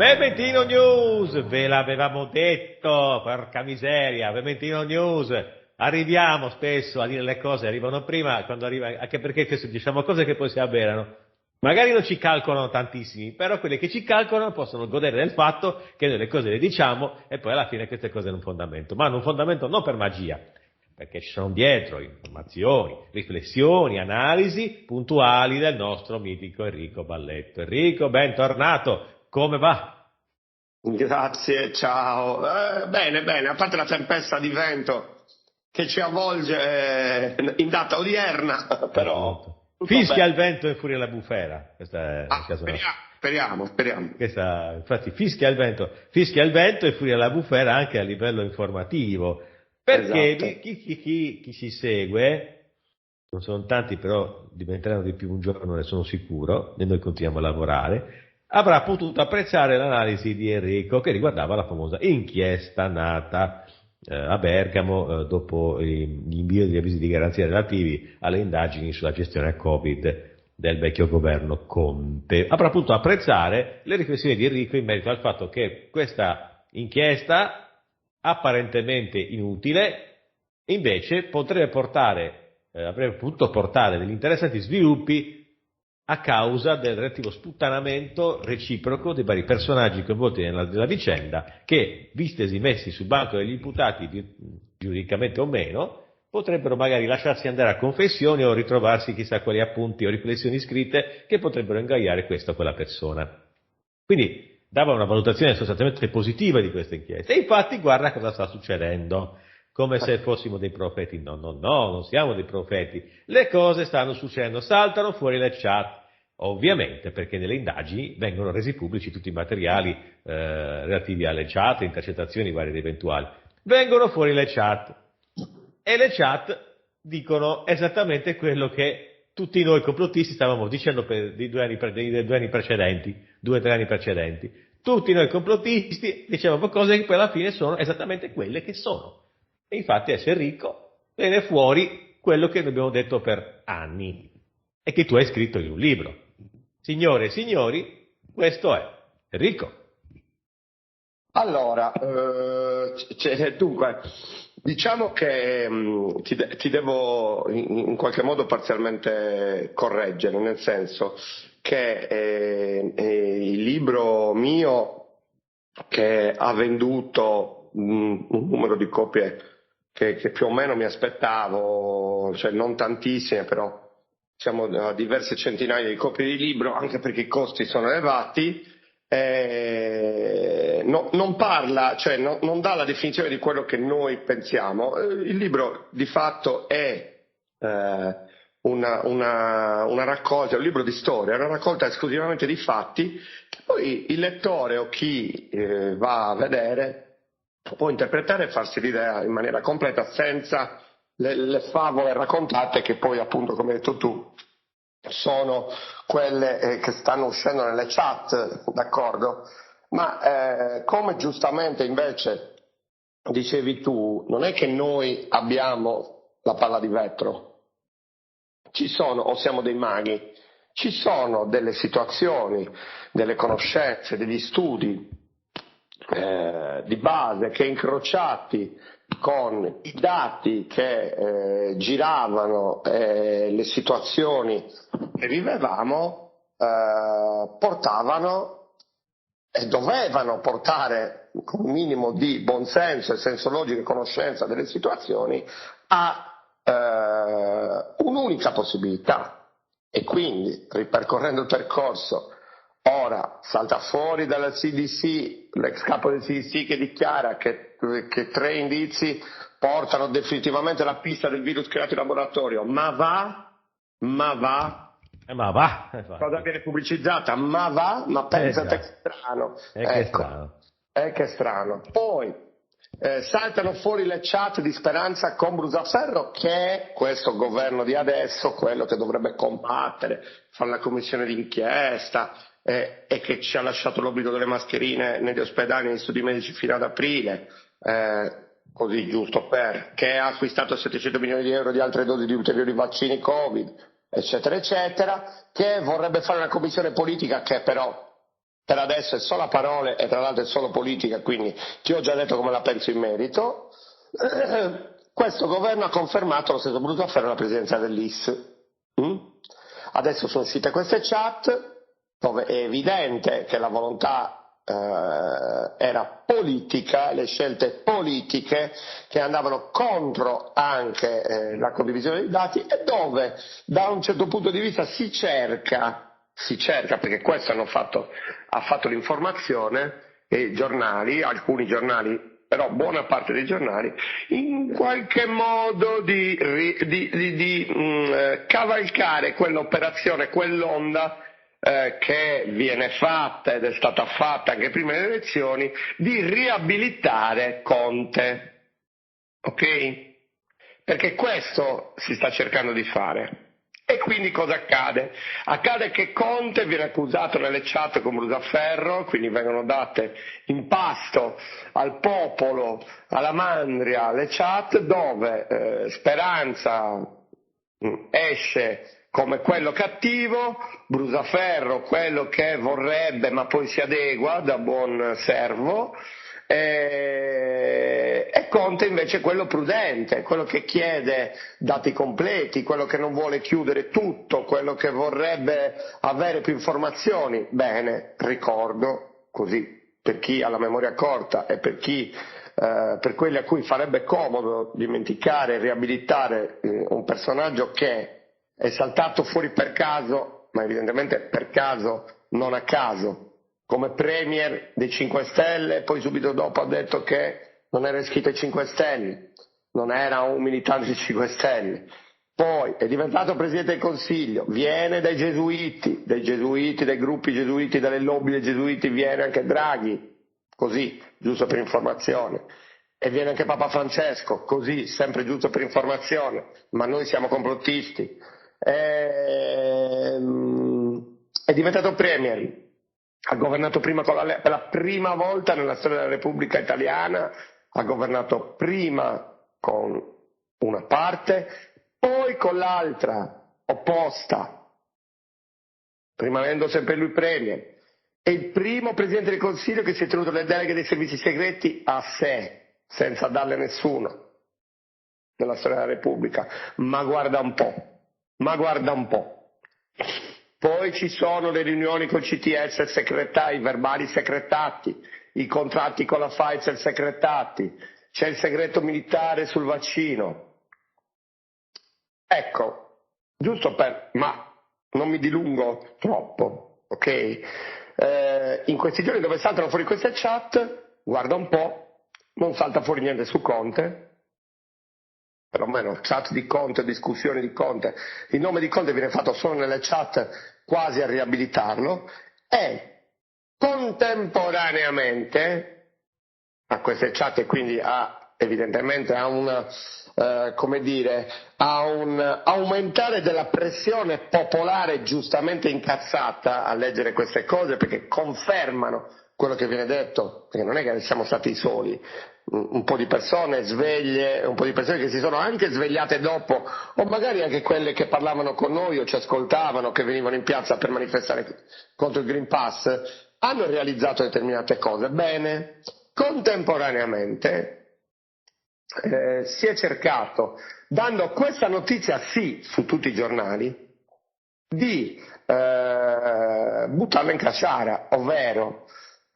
Vermentino News, ve l'avevamo detto, porca miseria, Vermentino News, arriviamo spesso a dire le cose, arrivano prima, quando arriva, anche perché diciamo cose che poi si avverano. Magari non ci calcolano tantissimi, però quelli che ci calcolano possono godere del fatto che noi le cose le diciamo e poi alla fine queste cose hanno un fondamento, ma hanno un fondamento non per magia, perché ci sono dietro informazioni, riflessioni, analisi puntuali del nostro mitico Enrico Balletto. Enrico, bentornato, come va? Grazie, ciao. Bene, bene, a parte la tempesta di vento che ci avvolge in data odierna, però fischia bene. il vento e furia la bufera. Questa è Speriamo. infatti fischia il vento e furia la bufera anche a livello informativo. Perché Esatto. chi ci segue, non sono tanti, però diventeranno di più un giorno, ne sono sicuro, e noi continuiamo a lavorare, avrà potuto apprezzare l'analisi di Enrico che riguardava la famosa inchiesta nata a Bergamo dopo l'invio degli avvisi di garanzia relativi alle indagini sulla gestione Covid del vecchio governo Conte. Avrà potuto apprezzare le riflessioni di Enrico in merito al fatto che questa inchiesta, apparentemente inutile, invece avrebbe potuto portare degli interessanti sviluppi a causa del relativo sputtanamento reciproco dei vari personaggi coinvolti nella vicenda che, vistesi messi sul banco degli imputati giuridicamente o meno, potrebbero magari lasciarsi andare a confessioni o ritrovarsi chissà quali appunti o riflessioni scritte che potrebbero ingaiare questa o quella persona. Quindi dava una valutazione sostanzialmente positiva di questa inchiesta. E infatti guarda cosa sta succedendo, come se fossimo dei profeti. No, non siamo dei profeti. Le cose stanno succedendo, saltano fuori le chat. Ovviamente perché nelle indagini vengono resi pubblici tutti i materiali relativi alle chat, intercettazioni varie ed eventuali. Vengono fuori le chat e le chat dicono esattamente quello che tutti noi complottisti stavamo dicendo per dei 2 anni precedenti, 2 o 3 anni precedenti. Tutti noi complottisti dicevamo cose che poi alla fine sono esattamente quelle che sono. E infatti essere ricco viene fuori quello che abbiamo detto per anni e che tu hai scritto in un libro. Signore e signori, questo è Enrico. Allora, dunque, diciamo che ti devo in qualche modo parzialmente correggere, nel senso che il libro mio, che ha venduto un numero di copie che più o meno mi aspettavo, cioè non tantissime, però siamo a diverse centinaia di copie di libro, anche perché i costi sono elevati. Non parla, cioè non dà la definizione di quello che noi pensiamo. Il libro di fatto è una raccolta, un libro di storia, una raccolta esclusivamente di fatti che poi il lettore o chi va a vedere può interpretare e farsi l'idea in maniera completa senza le favole raccontate che poi, appunto, come hai detto tu, sono quelle che stanno uscendo nelle chat, d'accordo? Ma come giustamente invece dicevi tu, non è che noi abbiamo la palla di vetro, ci sono, o siamo dei maghi, ci sono delle situazioni, delle conoscenze, degli studi di base che, incrociati con i dati che giravano, le situazioni che vivevamo, portavano e dovevano portare con un minimo di buonsenso e senso logico e conoscenza delle situazioni a un'unica possibilità. E quindi, ripercorrendo il percorso, ora salta fuori dalla CDC, l'ex capo del CDC che dichiara che 3 indizi portano definitivamente alla pista del virus creato in laboratorio. Ma va? Cosa viene pubblicizzata? Ma pensate che strano. Che strano. Poi saltano fuori le chat di Speranza con Brusaferro, che è questo governo di adesso, quello che dovrebbe combattere, fare la commissione d'inchiesta, e che ci ha lasciato l'obbligo delle mascherine negli ospedali e negli studi medici fino ad aprile, così giusto che ha acquistato 700 milioni di euro di altre dosi di ulteriori vaccini Covid, eccetera, eccetera, che vorrebbe fare una commissione politica che però per adesso è solo a parole e tra l'altro è solo politica, quindi ti ho già detto come la penso in merito. Questo governo ha confermato lo stesso Brusaferro alla presidenza dell'IS. Adesso sono uscite queste chat dove è evidente che la volontà era politica, le scelte politiche che andavano contro anche la condivisione dei dati, e dove da un certo punto di vista si cerca, perché questo ha fatto l'informazione, e i giornali, alcuni giornali, però buona parte dei giornali, in qualche modo di cavalcare quell'operazione, quell'onda che viene fatta ed è stata fatta anche prima delle elezioni, di riabilitare Conte. Ok? Perché questo si sta cercando di fare. E quindi cosa accade? Accade che Conte viene accusato nelle chat con Brusaferro, quindi vengono date in pasto al popolo, alla mandria, le chat dove Speranza esce come quello cattivo, Brusaferro quello che vorrebbe ma poi si adegua da buon servo, e Conte invece quello prudente, quello che chiede dati completi, quello che non vuole chiudere tutto, quello che vorrebbe avere più informazioni. Bene, ricordo, così per chi ha la memoria corta e per quelli a cui farebbe comodo dimenticare e riabilitare un personaggio che è saltato fuori per caso, ma evidentemente per caso, non a caso, come premier dei 5 Stelle, poi subito dopo ha detto che non era iscritto ai 5 Stelle, non era un militante dei 5 Stelle, poi è diventato Presidente del Consiglio, viene dai gesuiti, dai gruppi gesuiti, dalle lobby dei gesuiti, viene anche Draghi, così, giusto per informazione, e viene anche Papa Francesco, così, sempre giusto per informazione, ma noi siamo complottisti. È diventato premier, ha governato prima per la prima volta nella storia della Repubblica Italiana, ha governato prima con una parte, poi con l'altra, opposta, rimanendo sempre lui premier. È il primo Presidente del Consiglio che si è tenuto le deleghe dei servizi segreti a sé, senza darle a nessuno, nella storia della Repubblica. Ma guarda un po'. Poi ci sono le riunioni col CTS secretati, i verbali secretati, i contratti con la Pfizer secretati, c'è il segreto militare sul vaccino. Ecco, ma non mi dilungo troppo, ok? In questi giorni dove saltano fuori queste chat, guarda un po', non salta fuori niente su Conte, perlomeno chat di Conte, discussioni di Conte, il nome di Conte viene fatto solo nelle chat quasi a riabilitarlo, e contemporaneamente a queste chat, e quindi evidentemente a un aumentare della pressione popolare giustamente incazzata a leggere queste cose, perché confermano quello che viene detto, perché non è che siamo stati soli, un po' di persone sveglie, un po' di persone che si sono anche svegliate dopo, o magari anche quelle che parlavano con noi o ci ascoltavano, che venivano in piazza per manifestare contro il Green Pass, hanno realizzato determinate cose. Bene, contemporaneamente si è cercato, dando questa notizia sì su tutti i giornali, di buttarla in caciara, ovvero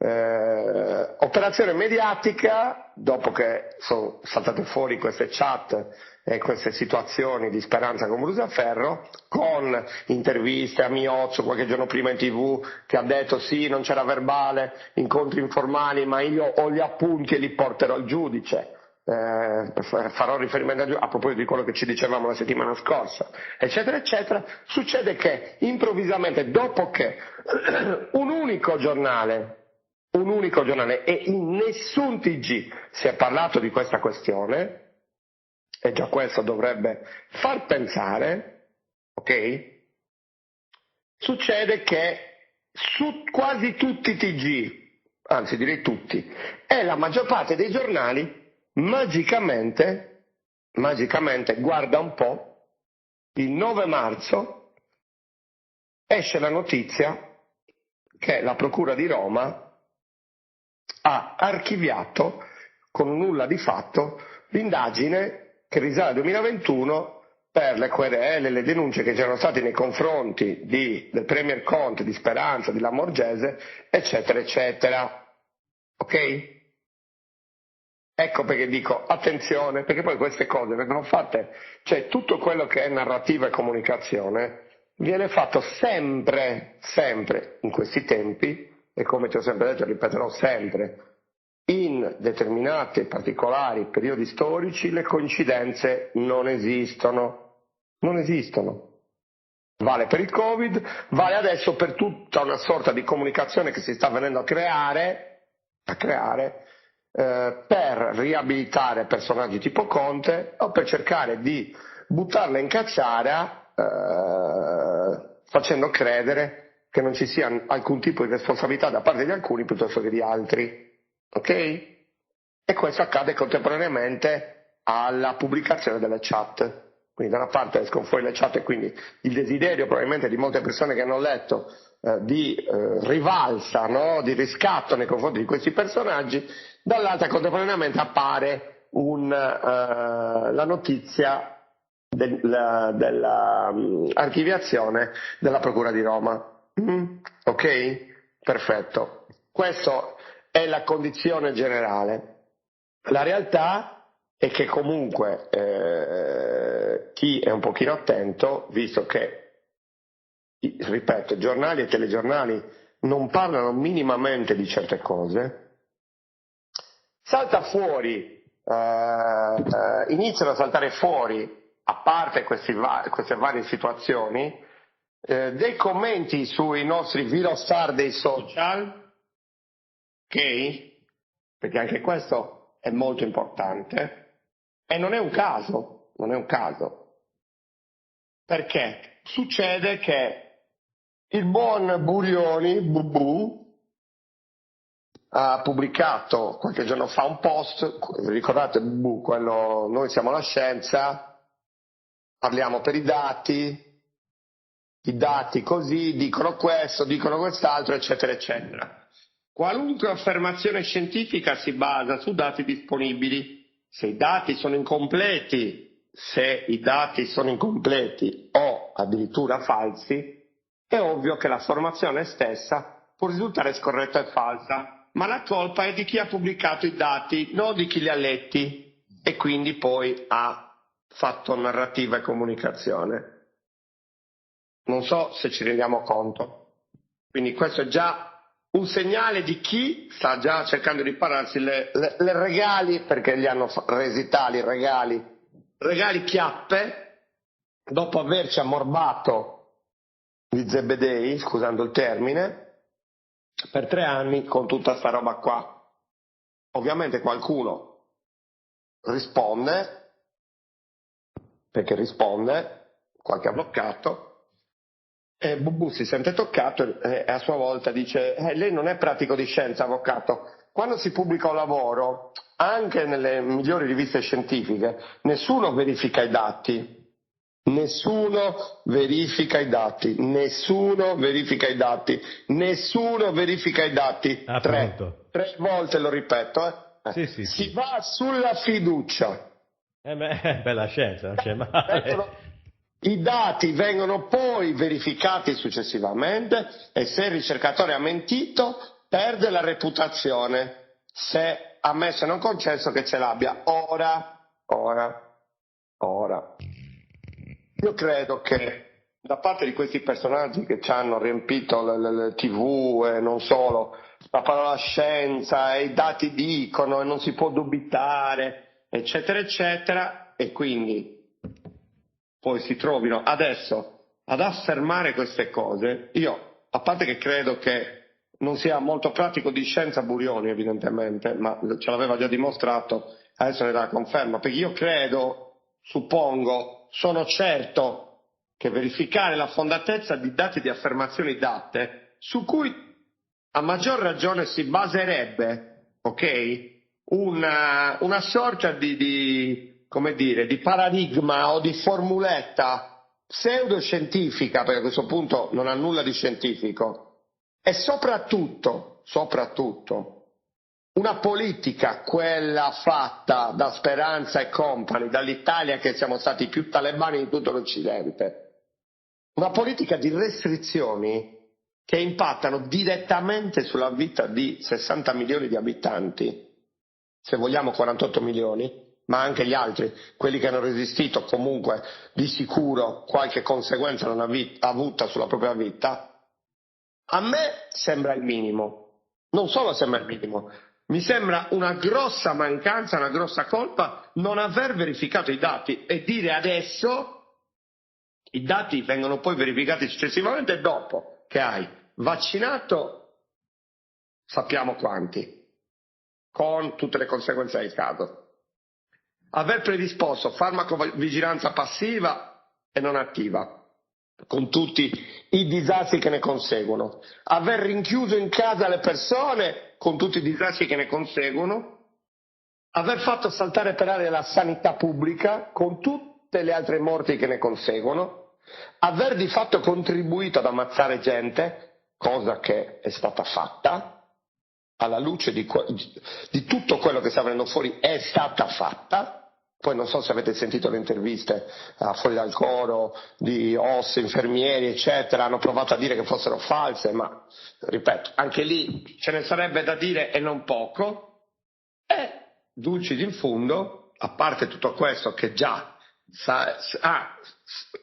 operazione mediatica, dopo che sono saltate fuori queste chat e queste situazioni di Speranza con Brusaferro, con interviste a Miozzo qualche giorno prima in TV che ha detto sì, non c'era verbale, incontri informali, ma io ho gli appunti e li porterò al giudice. Farò riferimento a proposito di quello che ci dicevamo la settimana scorsa, eccetera eccetera. Succede che improvvisamente, dopo che un unico giornale e in nessun TG si è parlato di questa questione, e già questo dovrebbe far pensare, ok? Succede che su quasi tutti i TG, anzi direi tutti, e la maggior parte dei giornali magicamente, guarda un po', il 9 marzo esce la notizia che la Procura di Roma ha archiviato con un nulla di fatto l'indagine che risale al 2021 per le querele, le denunce che c'erano state nei confronti del Premier Conte, di Speranza, di Lamorgese, eccetera, eccetera. Ok? Ecco perché dico attenzione, perché poi queste cose vengono fatte, cioè tutto quello che è narrativa e comunicazione viene fatto sempre, sempre in questi tempi, e come ti ho sempre detto, ripeterò sempre, in determinati e particolari periodi storici le coincidenze non esistono. Non esistono. Vale per il Covid, vale adesso per tutta una sorta di comunicazione che si sta venendo a creare per riabilitare personaggi tipo Conte o per cercare di buttarla in cacciara facendo credere che non ci sia alcun tipo di responsabilità da parte di alcuni piuttosto che di altri. Ok? E questo accade contemporaneamente alla pubblicazione delle chat. Quindi da una parte escono fuori le chat e quindi il desiderio probabilmente di molte persone che hanno letto di rivalsa, no? Di riscatto nei confronti di questi personaggi, dall'altra contemporaneamente appare la notizia della archiviazione della Procura di Roma. Ok? Perfetto. Questa è la condizione generale. La realtà è che comunque chi è un pochino attento, visto che, ripeto, giornali e telegiornali non parlano minimamente di certe cose, salta fuori, iniziano a saltare fuori, a parte queste varie situazioni, dei commenti sui nostri virostar dei social, ok? Perché anche questo è molto importante, e non è un caso, perché succede che il buon Burioni, Bubù, ha pubblicato qualche giorno fa un post, ricordate Bubù, quello noi siamo la scienza, parliamo per i dati così, dicono questo, dicono quest'altro, eccetera, eccetera. Qualunque affermazione scientifica si basa su dati disponibili. Se i dati sono incompleti o addirittura falsi, è ovvio che l'affermazione stessa può risultare scorretta e falsa, ma la colpa è di chi ha pubblicato i dati, non di chi li ha letti e quindi poi ha fatto narrativa e comunicazione. Non so se ci rendiamo conto. Quindi questo è già un segnale di chi sta già cercando di pararsi le regali, perché li hanno resi tali regali chiappe, dopo averci ammorbato gli zebedei, scusando il termine, per 3 anni con tutta sta roba qua. Ovviamente qualcuno risponde, perché risponde, qualche avvocato, e Bubù si sente toccato e a sua volta dice lei non è pratico di scienza, avvocato. Quando si pubblica un lavoro, anche nelle migliori riviste scientifiche, nessuno verifica i dati. Tre volte lo ripeto. Si va sulla fiducia. Bella scienza, non c'è male. I dati vengono poi verificati successivamente e se il ricercatore ha mentito perde la reputazione, se ammesso e non concesso che ce l'abbia. Ora. Io credo che da parte di questi personaggi che ci hanno riempito le TV e non solo, la parola scienza e i dati dicono e non si può dubitare, eccetera, eccetera, e quindi poi si trovino adesso ad affermare queste cose, io, a parte che credo che non sia molto pratico di scienza Burioni evidentemente, ma ce l'aveva già dimostrato, adesso ne dà la conferma, perché io credo, suppongo, sono certo che verificare la fondatezza di dati di affermazioni date, su cui a maggior ragione si baserebbe, ok, una sorta di paradigma o di formuletta pseudoscientifica, perché a questo punto non ha nulla di scientifico, e soprattutto, una politica, quella fatta da Speranza e compagni, dall'Italia che siamo stati i più talebani di tutto l'Occidente, una politica di restrizioni che impattano direttamente sulla vita di 60 milioni di abitanti, se vogliamo 48 milioni, ma anche gli altri, quelli che hanno resistito comunque di sicuro qualche conseguenza l'hanno avuta sulla propria vita, a me sembra il minimo. Non solo sembra il minimo, mi sembra una grossa mancanza, una grossa colpa non aver verificato i dati e dire adesso i dati vengono poi verificati successivamente dopo che hai vaccinato sappiamo quanti, con tutte le conseguenze del caso. Aver predisposto farmacovigilanza passiva e non attiva, con tutti i disastri che ne conseguono. Aver rinchiuso in casa le persone, con tutti i disastri che ne conseguono. Aver fatto saltare per aria la sanità pubblica, con tutte le altre morti che ne conseguono. Aver di fatto contribuito ad ammazzare gente, cosa che è stata fatta, alla luce di tutto quello che sta venendo fuori è stata fatta. Poi non so se avete sentito le interviste fuori dal coro di OSS, infermieri eccetera, hanno provato a dire che fossero false, ma ripeto, anche lì ce ne sarebbe da dire e non poco. E dulcis in fundo, a parte tutto questo che già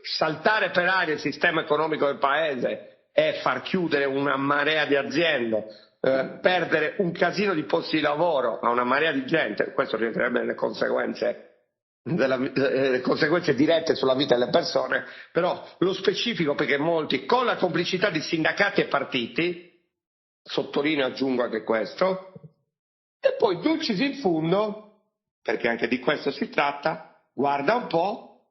saltare per aria il sistema economico del paese e far chiudere una marea di aziende, perdere un casino di posti di lavoro a una marea di gente, questo rientrerebbe nelle conseguenze dirette sulla vita delle persone, però lo specifico perché molti, con la complicità di sindacati e partiti, sottolineo e aggiungo anche questo, e poi dulcis in fundo, perché anche di questo si tratta, guarda un po',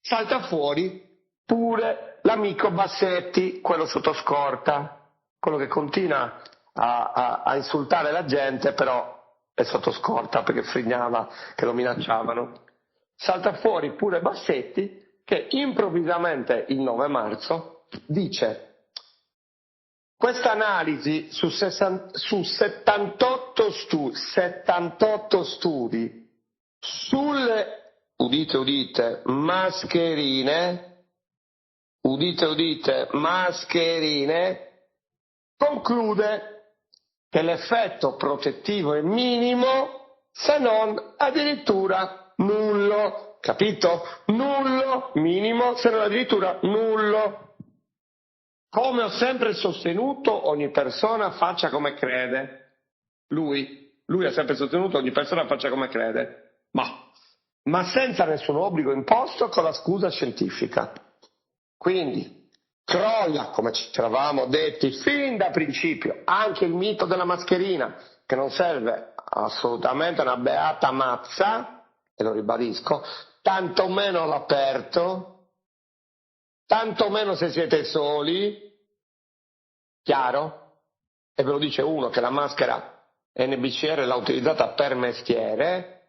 salta fuori pure l'amico Bassetti, quello sotto scorta, quello che continua a insultare la gente, però è sotto scorta perché frignava che lo minacciavano. Salta fuori pure Bassetti che improvvisamente il 9 marzo dice: questa analisi su 78 studi sulle, udite, mascherine, conclude che l'effetto protettivo è minimo, se non addirittura nullo. Capito? Nullo, minimo, se non addirittura nullo. Come ho sempre sostenuto, ogni persona faccia come crede. Lui ha sempre sostenuto ogni persona faccia come crede, ma senza nessun obbligo imposto con la scusa scientifica. Quindi crolla, come ci eravamo detti fin da principio, anche il mito della mascherina, che non serve assolutamente una beata mazza, e lo ribadisco, tantomeno all'aperto, tantomeno se siete soli, chiaro? E ve lo dice uno che la maschera NBCR l'ha utilizzata per mestiere,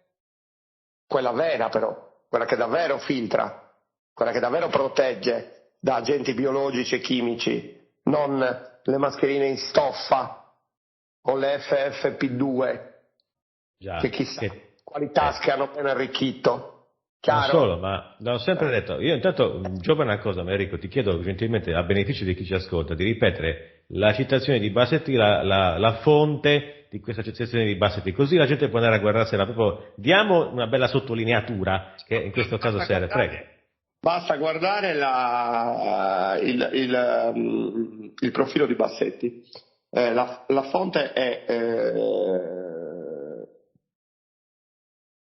quella vera però, quella che davvero filtra, quella che davvero protegge da agenti biologici e chimici, non le mascherine in stoffa o le FFP2, che chissà quali tasche hanno appena arricchito. Chiaro? Non solo, ma l'ho sempre detto. Io intanto, giovane una cosa, Enrico, ti chiedo gentilmente, a beneficio di chi ci ascolta, di ripetere la citazione di Bassetti, la fonte di questa citazione di Bassetti, così la gente può andare a guardarsela proprio. Diamo una bella sottolineatura che in questo caso serve. Prego. Basta guardare il profilo di Bassetti. La fonte è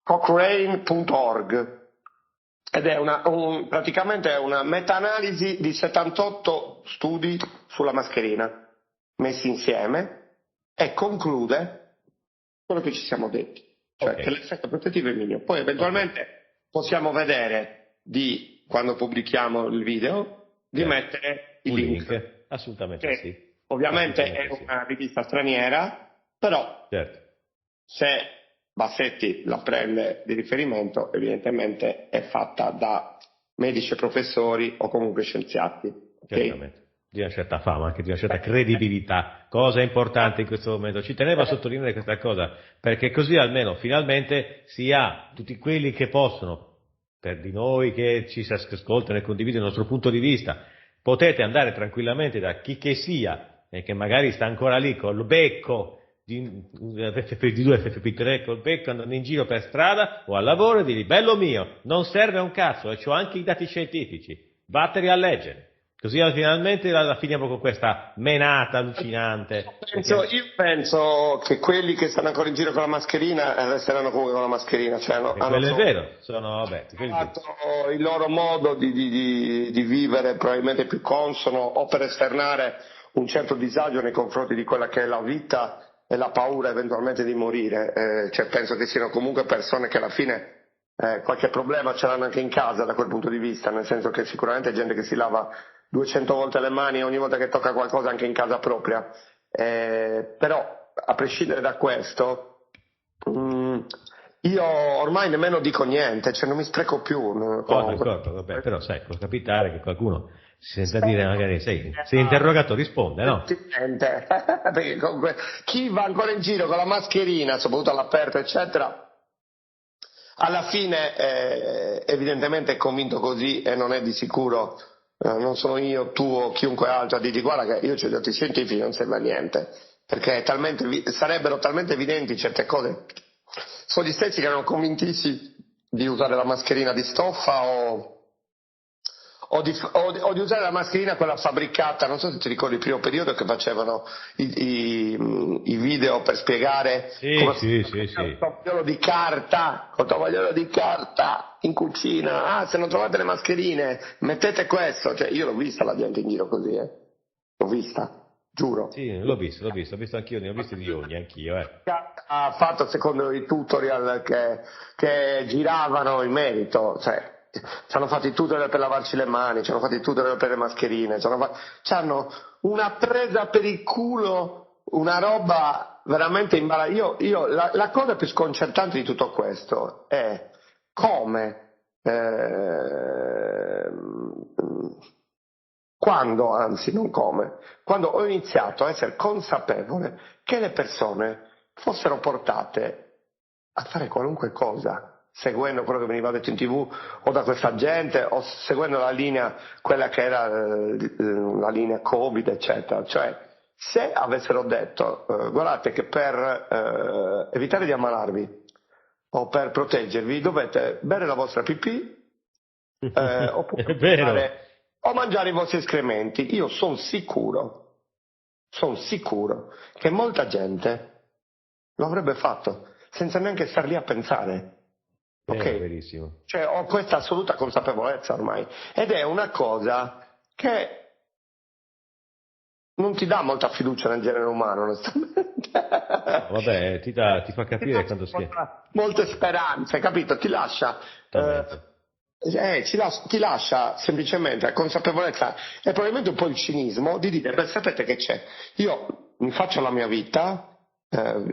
Cochrane.org ed è praticamente è una meta-analisi di 78 studi sulla mascherina messi insieme e conclude quello che ci siamo detti, cioè che l'effetto protettivo è minimo. Poi eventualmente possiamo vedere quando pubblichiamo il video, di mettere il link. Assolutamente sì. Ovviamente è una rivista straniera, però se Bassetti la prende di riferimento, evidentemente è fatta da medici e professori o comunque scienziati. Certamente. di una certa fama, anche di una certa credibilità, cosa importante in questo momento. Ci tenevo a sottolineare questa cosa, perché così almeno finalmente si ha tutti quelli che possono, per di noi che ci ascoltano e condividono il nostro punto di vista, potete andare tranquillamente da chi che sia e che magari sta ancora lì col becco di FFP2, FFP3 col becco andando in giro per strada o al lavoro e dirgli bello mio, non serve a un cazzo e c'ho anche i dati scientifici, vattene a leggere. Così finalmente la finiamo con questa menata allucinante. Io penso che quelli che stanno ancora in giro con la mascherina resteranno comunque con la mascherina. Cioè, quello è vero, fatto il loro modo di vivere probabilmente più consono o per esternare un certo disagio nei confronti di quella che è la vita e la paura eventualmente di morire. Cioè, penso che siano comunque persone che alla fine qualche problema ce l'hanno anche in casa da quel punto di vista, nel senso che sicuramente gente che si lava 200 volte le mani ogni volta che tocca qualcosa anche in casa propria, però a prescindere da questo io ormai nemmeno dico niente, cioè non mi spreco più. D'accordo, vabbè, però sai, può capitare che qualcuno si senta dire magari sei interrogato, risponde, no? Perché comunque chi va ancora in giro con la mascherina, soprattutto all'aperto eccetera, alla fine evidentemente è convinto così e non è di sicuro, non sono io, tu o chiunque altro a dirti guarda che io ho i dati scientifici, non serve a niente, perché sarebbero talmente evidenti certe cose. Sono gli stessi che erano convintissimi di usare la mascherina di stoffa o di usare la mascherina quella fabbricata, non so se ti ricordi il primo periodo che facevano i video per spiegare il tovagliolo di carta, col tovagliolo di carta in cucina, se non trovate le mascherine mettete questo, cioè io l'ho vista la gente in giro così, l'ho vista, giuro. Sì, l'ho visto anch'io, ne ho visti di ogni, anch'io. Ha fatto secondo i tutorial che giravano in merito, cioè ci hanno fatto i tutorial per lavarci le mani, ci hanno fatto i tutorial per le mascherine, c'hanno una presa per il culo, una roba veramente imbarazzante. La cosa più sconcertante di tutto questo è come quando ho iniziato a essere consapevole che le persone fossero portate a fare qualunque cosa, seguendo quello che veniva detto in TV o da questa gente o seguendo la linea, quella che era la linea Covid, eccetera. Cioè, se avessero detto guardate che per evitare di ammalarvi o per proteggervi dovete bere la vostra pipì o mangiare i vostri escrementi, io sono sicuro che molta gente lo avrebbe fatto senza neanche star lì a pensare. Ok, verissimo. Cioè ho questa assoluta consapevolezza ormai ed è una cosa che non ti dà molta fiducia nel genere umano, onestamente. Vabbè, ti fa capire quando si è. Molte speranze, capito? Ti lascia ti lascia semplicemente la consapevolezza e probabilmente un po' il cinismo di dire, beh, sapete che c'è? Io mi faccio la mia vita,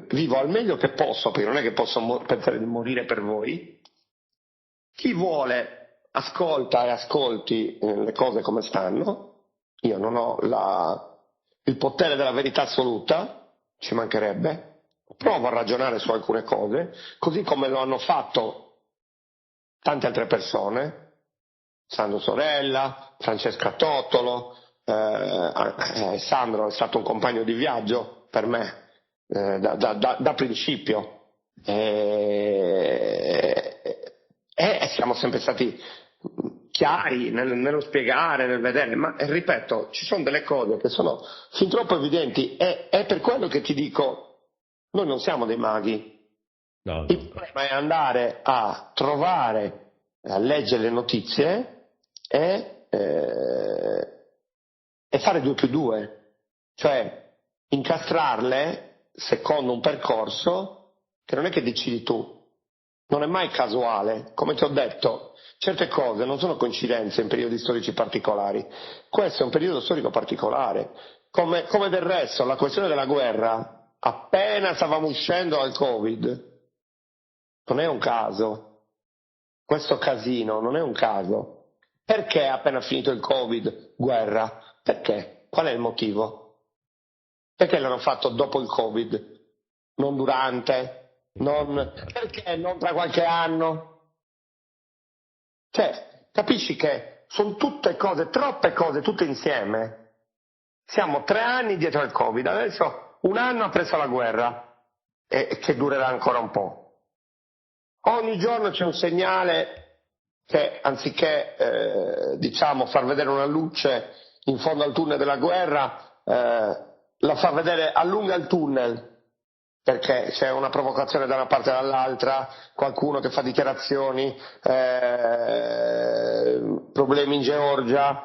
vivo al meglio che posso, perché non è che posso pensare di morire per voi. Chi vuole ascolta e ascolti le cose come stanno. Io non ho il potere della verità assoluta, ci mancherebbe. Provo a ragionare su alcune cose, così come lo hanno fatto tante altre persone, Sandro Sorella, Francesca Totolo, Sandro è stato un compagno di viaggio per me da principio e siamo sempre stati chiari nello spiegare, nel vedere, ma ripeto, ci sono delle cose che sono fin troppo evidenti e è per quello che ti dico, noi non siamo dei maghi. No. Il problema è andare a trovare, a leggere le notizie e fare 2+2, cioè incastrarle secondo un percorso che non è che decidi tu, non è mai casuale, come ti ho detto, certe cose non sono coincidenze in periodi storici particolari, questo è un periodo storico particolare, come del resto la questione della guerra, appena stavamo uscendo dal Covid, non è un caso, questo casino non è un caso. Perché appena finito il Covid, guerra? Perché? Qual è il motivo? Perché l'hanno fatto dopo il Covid? Non durante? Perché non tra qualche anno? Cioè, capisci che sono tutte cose, troppe cose, tutte insieme. Siamo 3 anni dietro al Covid, adesso 1 anno ha preso la guerra, e che durerà ancora un po'. Ogni giorno c'è un segnale che anziché far vedere una luce in fondo al tunnel della guerra, la fa vedere, allunga il tunnel, perché c'è una provocazione da una parte e dall'altra, qualcuno che fa dichiarazioni, problemi in Georgia,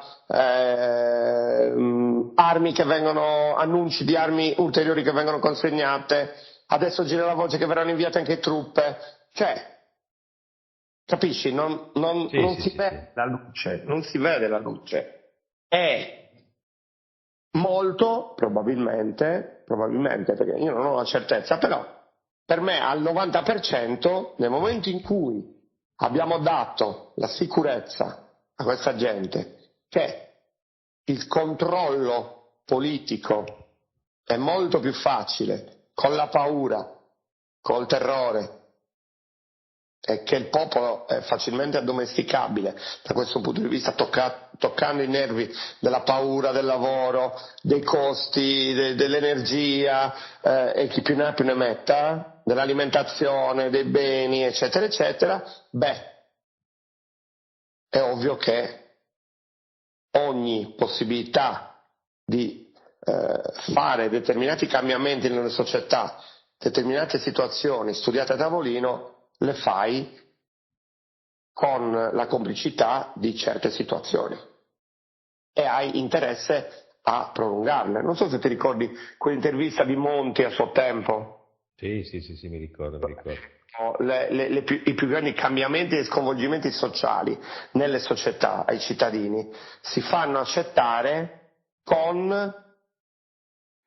armi che vengono, annunci di armi ulteriori che vengono consegnate, adesso gira la voce che verranno inviate anche truppe. Cioè, capisci? Non si vede la luce, non si vede la luce. E molto, probabilmente, perché io non ho la certezza, però per me al 90%, nel momento in cui abbiamo dato la sicurezza a questa gente che il controllo politico è molto più facile con la paura, col terrore, e che il popolo è facilmente addomesticabile da questo punto di vista, toccando i nervi della paura, del lavoro, dei costi, dell'energia, e chi più ne ha più ne metta, dell'alimentazione, dei beni, eccetera, eccetera, è ovvio che ogni possibilità di fare determinati cambiamenti nelle società, determinate situazioni studiate a tavolino, le fai con la complicità di certe situazioni e hai interesse a prolungarle. Non so se ti ricordi quell'intervista di Monti a suo tempo. Sì, mi ricordo. I più grandi cambiamenti e sconvolgimenti sociali nelle società ai cittadini si fanno accettare con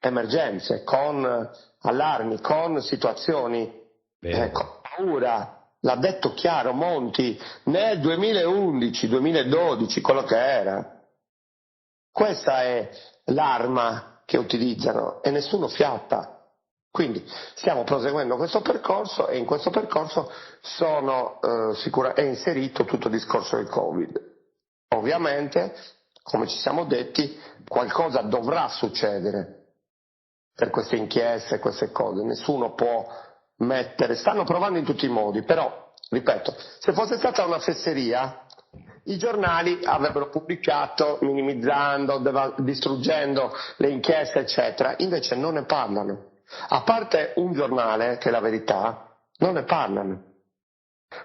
emergenze, con allarmi, con situazioni, con paura. L'ha detto chiaro Monti nel 2011, 2012, quello che era. Questa è l'arma che utilizzano e nessuno fiatta. Quindi stiamo proseguendo questo percorso e in questo percorso è inserito tutto il discorso del Covid. Ovviamente, come ci siamo detti, qualcosa dovrà succedere per queste inchieste, queste cose. Nessuno può stanno provando in tutti i modi, però, ripeto, se fosse stata una fesseria, i giornali avrebbero pubblicato minimizzando, distruggendo le inchieste, eccetera. Invece non ne parlano. A parte un giornale, che è La Verità, non ne parlano.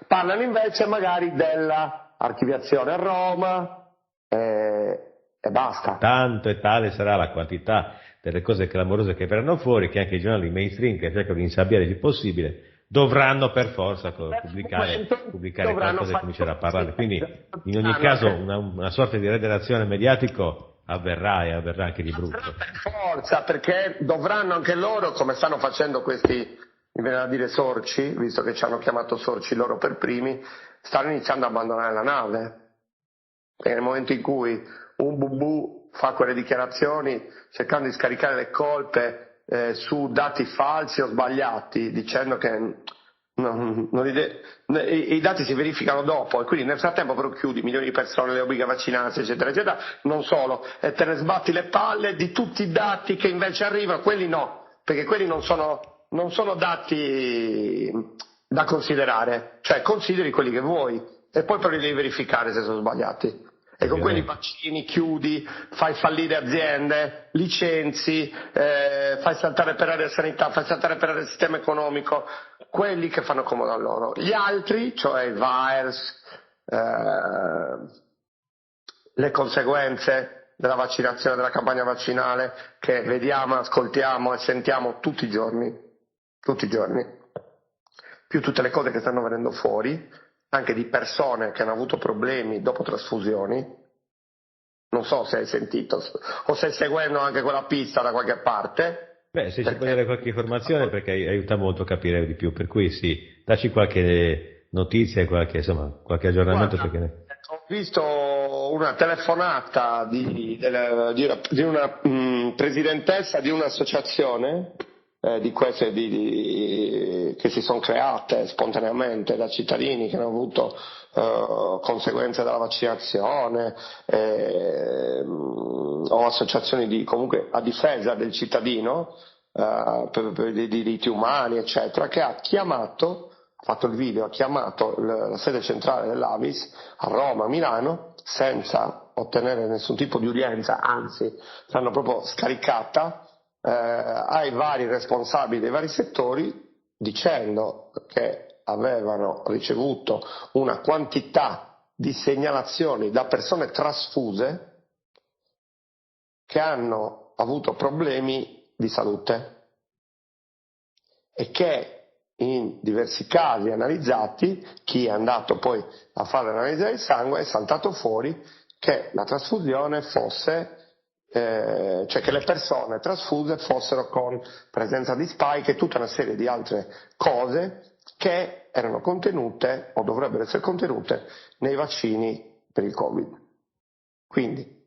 Parlano invece magari della archiviazione a Roma e basta. Tanto e tale sarà la quantità delle cose clamorose che verranno fuori che anche i giornali mainstream, che cercano di insabbiare il più possibile, dovranno per forza pubblicare qualcosa e cominciare a parlare. Quindi in ogni caso una sorta di redazione mediatico avverrà e avverrà anche di brutto. Per forza, perché dovranno anche loro, come stanno facendo questi, mi viene da dire sorci, visto che ci hanno chiamato sorci loro per primi, stanno iniziando a abbandonare la nave. E nel momento in cui un bubù fa quelle dichiarazioni cercando di scaricare le colpe su dati falsi o sbagliati, dicendo che i dati si verificano dopo e quindi nel frattempo però chiudi milioni di persone, le obblighi a vaccinarsi, eccetera, eccetera, non solo, e te ne sbatti le palle di tutti i dati che invece arrivano, quelli no, perché quelli non sono dati da considerare, cioè consideri quelli che vuoi e poi però li devi verificare se sono sbagliati. E con quelli vaccini chiudi, fai fallire aziende, licenzi, fai saltare per aria sanità, fai saltare per aria il sistema economico, quelli che fanno comodo a loro. Gli altri, cioè il virus, le conseguenze della vaccinazione, della campagna vaccinale, che vediamo, ascoltiamo e sentiamo tutti i giorni, più tutte le cose che stanno venendo fuori, anche di persone che hanno avuto problemi dopo trasfusioni. Non so se hai sentito o se seguendo anche quella pista da qualche parte. Se ci puoi dare qualche informazione, perché aiuta molto a capire di più, per cui sì, dacci qualche notizia e qualche aggiornamento. Guarda, ho visto avuto una telefonata di una presidentessa di un'associazione di queste che si sono create spontaneamente da cittadini che hanno avuto conseguenze della vaccinazione o associazioni comunque a difesa del cittadino per i diritti umani eccetera, che ha fatto il video, ha chiamato la sede centrale dell'Avis a Roma, a Milano, senza ottenere nessun tipo di udienza, anzi l'hanno proprio scaricata ai vari responsabili dei vari settori, dicendo che avevano ricevuto una quantità di segnalazioni da persone trasfuse che hanno avuto problemi di salute e che in diversi casi analizzati, chi è andato poi a fare l'analisi del sangue è saltato fuori che la trasfusione fosse cioè che le persone trasfuse fossero con presenza di spike e tutta una serie di altre cose che erano contenute o dovrebbero essere contenute nei vaccini per il Covid. Quindi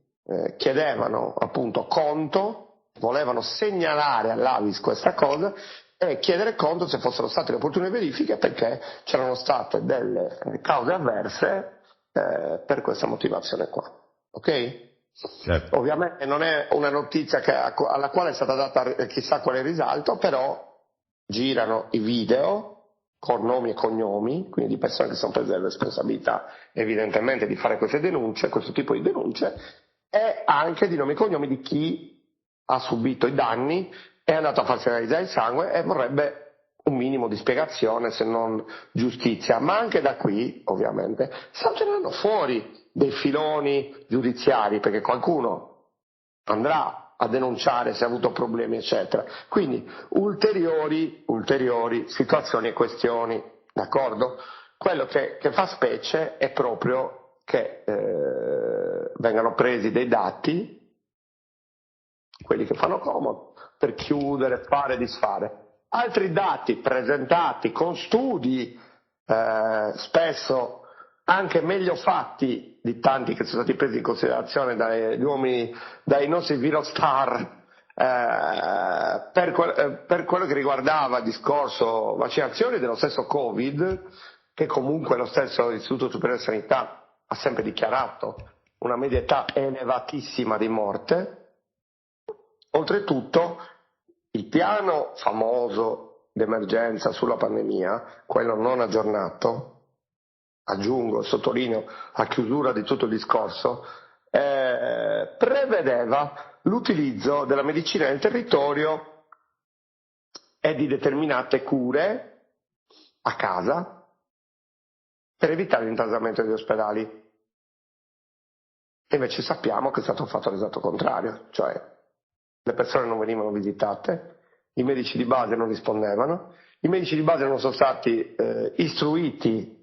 chiedevano appunto conto, volevano segnalare all'Avis questa cosa e chiedere conto se fossero state le opportune verifiche, perché c'erano state delle cause avverse per questa motivazione qua. Ok? Certo. Ovviamente non è una notizia alla quale è stata data chissà quale risalto, però girano i video con nomi e cognomi, quindi di persone che sono prese le responsabilità evidentemente di fare queste denunce, questo tipo di denunce, e anche di nomi e cognomi di chi ha subito i danni, è andato a farsi analizzare il sangue e vorrebbe un minimo di spiegazione, se non giustizia. Ma anche da qui, ovviamente, salteranno fuori dei filoni giudiziari, perché qualcuno andrà a denunciare se ha avuto problemi, eccetera. Quindi ulteriori situazioni e questioni, d'accordo? Quello che fa specie è proprio che vengano presi dei dati, quelli che fanno comodo, per chiudere, fare, disfare. Altri dati presentati con studi spesso anche meglio fatti di tanti che sono stati presi in considerazione dai nostri virostar per quello che riguardava il discorso vaccinazioni dello stesso Covid, che comunque lo stesso Istituto Superiore di Sanità ha sempre dichiarato una media età elevatissima di morte. Oltretutto il piano famoso d'emergenza sulla pandemia, quello non aggiornato, aggiungo, sottolineo, a chiusura di tutto il discorso, prevedeva l'utilizzo della medicina del territorio e di determinate cure a casa per evitare l'intasamento degli ospedali. E invece sappiamo che è stato fatto l'esatto contrario, cioè le persone non venivano visitate, i medici di base non rispondevano, i medici di base non sono stati istruiti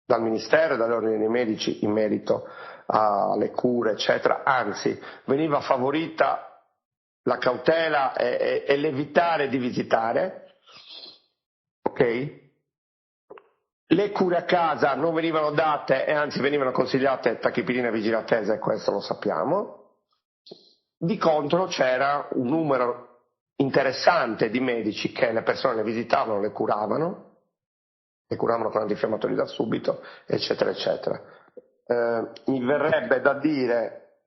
dal Ministero e dall'Ordine dei Medici in merito alle cure, eccetera, anzi veniva favorita la cautela e l'evitare di visitare, ok? Le cure a casa non venivano date e anzi venivano consigliate tachipirina e vigilatese, e questo lo sappiamo. Di contro c'era un numero interessante di medici che le persone le visitavano, le curavano con antinfiammatori da subito, eccetera, eccetera. Mi verrebbe da dire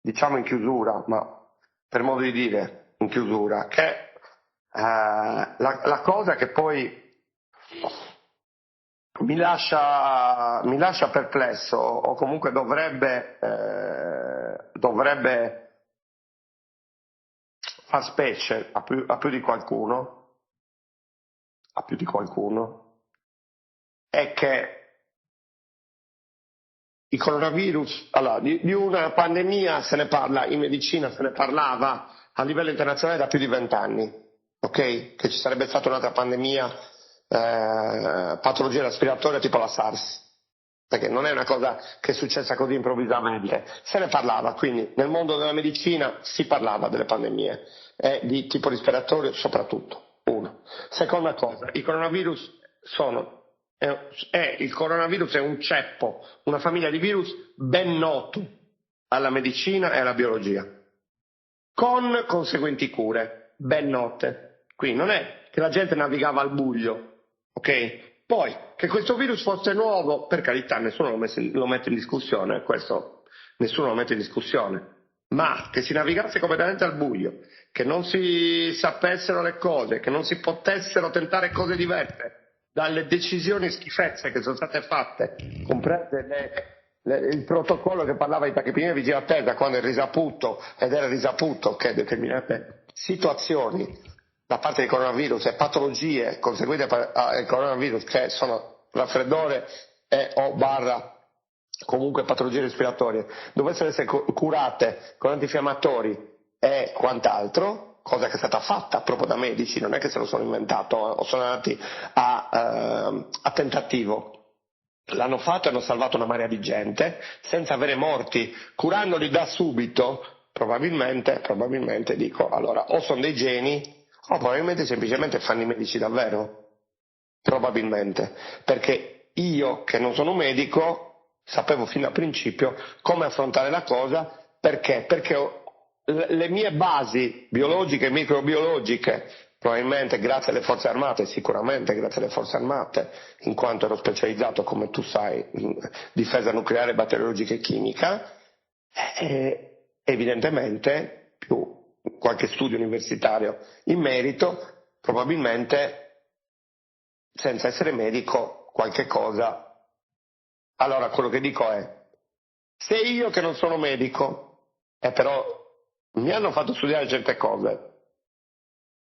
diciamo in chiusura, ma per modo di dire in chiusura, che la cosa che poi mi lascia perplesso, o comunque dovrebbe far specie a più di qualcuno, è che il coronavirus, allora, di una pandemia se ne parla in medicina, se ne parlava a livello internazionale da più di 20 anni, ok? Che ci sarebbe stata un'altra pandemia, patologia respiratoria tipo la SARS, perché non è una cosa che è successa così improvvisamente, se ne parlava, quindi nel mondo della medicina si parlava delle pandemie e di tipo respiratorio soprattutto, uno. Seconda cosa, i coronavirus sono il coronavirus è un ceppo, una famiglia di virus ben noto alla medicina e alla biologia, con conseguenti cure ben note. Quindi non è che la gente navigava al buio, ok? Poi, che questo virus fosse nuovo, per carità, nessuno lo mette in discussione, questo nessuno lo mette in discussione, ma che si navigasse completamente al buio, che non si sapessero le cose, che non si potessero tentare cose diverse dalle decisioni schifezze che sono state fatte, comprese il protocollo che parlava di tachipirina e vigilia attesa, quando è risaputo, ed era risaputo, che determinate situazioni da parte del coronavirus e patologie conseguenti al coronavirus, che sono raffreddore o barra comunque patologie respiratorie, dovessero essere curate con antinfiammatori e quant'altro, cosa che è stata fatta proprio da medici, non è che se lo sono inventato o sono andati a tentativo. L'hanno fatto e hanno salvato una marea di gente senza avere morti, curandoli da subito. Probabilmente dico, allora, o sono dei geni o probabilmente semplicemente fanno i medici davvero. Probabilmente, perché io che non sono medico sapevo fin dal principio come affrontare la cosa. Perché le mie basi biologiche e microbiologiche, probabilmente grazie alle forze armate, sicuramente grazie alle forze armate, in quanto ero specializzato, come tu sai, in difesa nucleare, batteriologica e chimica, evidentemente più qualche studio universitario in merito, probabilmente senza essere medico qualche cosa. Allora quello che dico è, se io che non sono medico però mi hanno fatto studiare certe cose,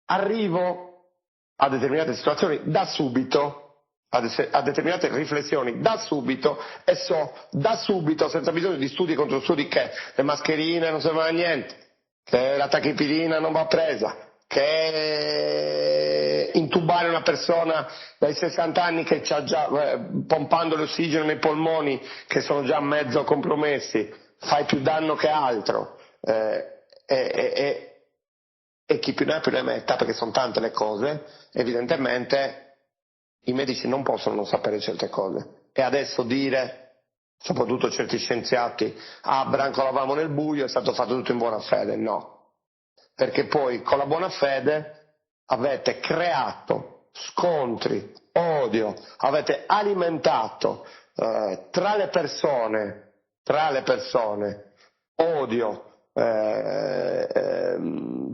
arrivo a determinate situazioni da subito, a determinate riflessioni da subito, e so da subito, senza bisogno di studi contro studi, che le mascherine non servono a niente, che la tachipirina non va presa, che intubare una persona dai 60 anni che c'ha già pompando l'ossigeno nei polmoni, che sono già mezzo compromessi, fai più danno che altro, e chi più ne ha più ne metta, perché sono tante le cose. Evidentemente i medici non possono non sapere certe cose, e adesso dire, soprattutto certi scienziati, brancolavamo nel buio, è stato fatto tutto in buona fede. No, perché poi con la buona fede avete creato scontri, odio, avete alimentato tra le persone odio,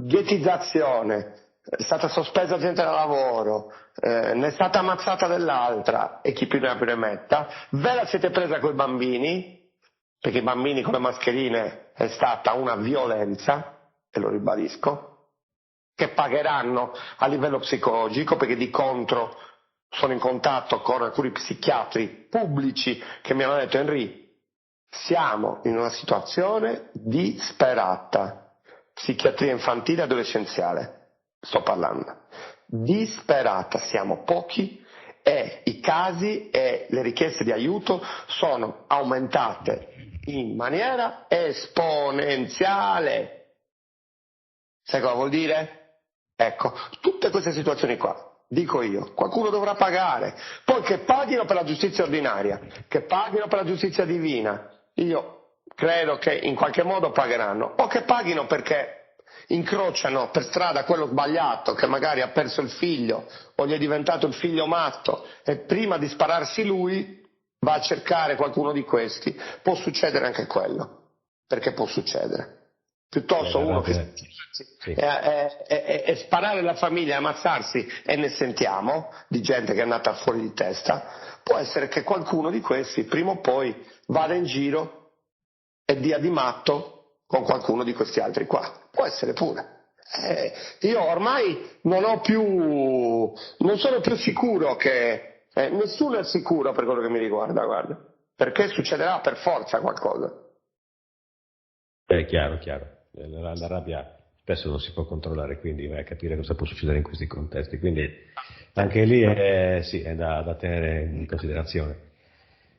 ghettizzazione, è stata sospesa gente dal lavoro, ne è stata ammazzata dell'altra, e chi più ne ha più ne metta. Ve la siete presa con i bambini, perché i bambini con le mascherine è stata una violenza, e lo ribadisco, che pagheranno a livello psicologico, perché di contro sono in contatto con alcuni psichiatri pubblici che mi hanno detto: Henry, siamo in una situazione disperata, psichiatria infantile e adolescenziale sto parlando, disperata, siamo pochi e i casi e le richieste di aiuto sono aumentate in maniera esponenziale. Sai cosa vuol dire? Ecco, tutte queste situazioni qua, dico io, qualcuno dovrà pagare, poi che paghino per la giustizia ordinaria, che paghino per la giustizia divina, io credo che in qualche modo pagheranno, o che paghino perché incrociano per strada quello sbagliato, che magari ha perso il figlio o gli è diventato il figlio matto, e prima di spararsi lui va a cercare qualcuno di questi. Può succedere anche quello, perché può succedere. Piuttosto uno che e sparare alla famiglia e ammazzarsi, e ne sentiamo di gente che è andata fuori di testa, può essere che qualcuno di questi prima o poi vada in giro e dia di matto con qualcuno di questi altri qua. Può essere pure. Io ormai non sono più sicuro che nessuno è sicuro per quello che mi riguarda, guarda, perché succederà per forza qualcosa. È chiaro. La rabbia spesso non si può controllare, quindi vai a capire cosa può succedere in questi contesti, quindi anche lì è da tenere in considerazione.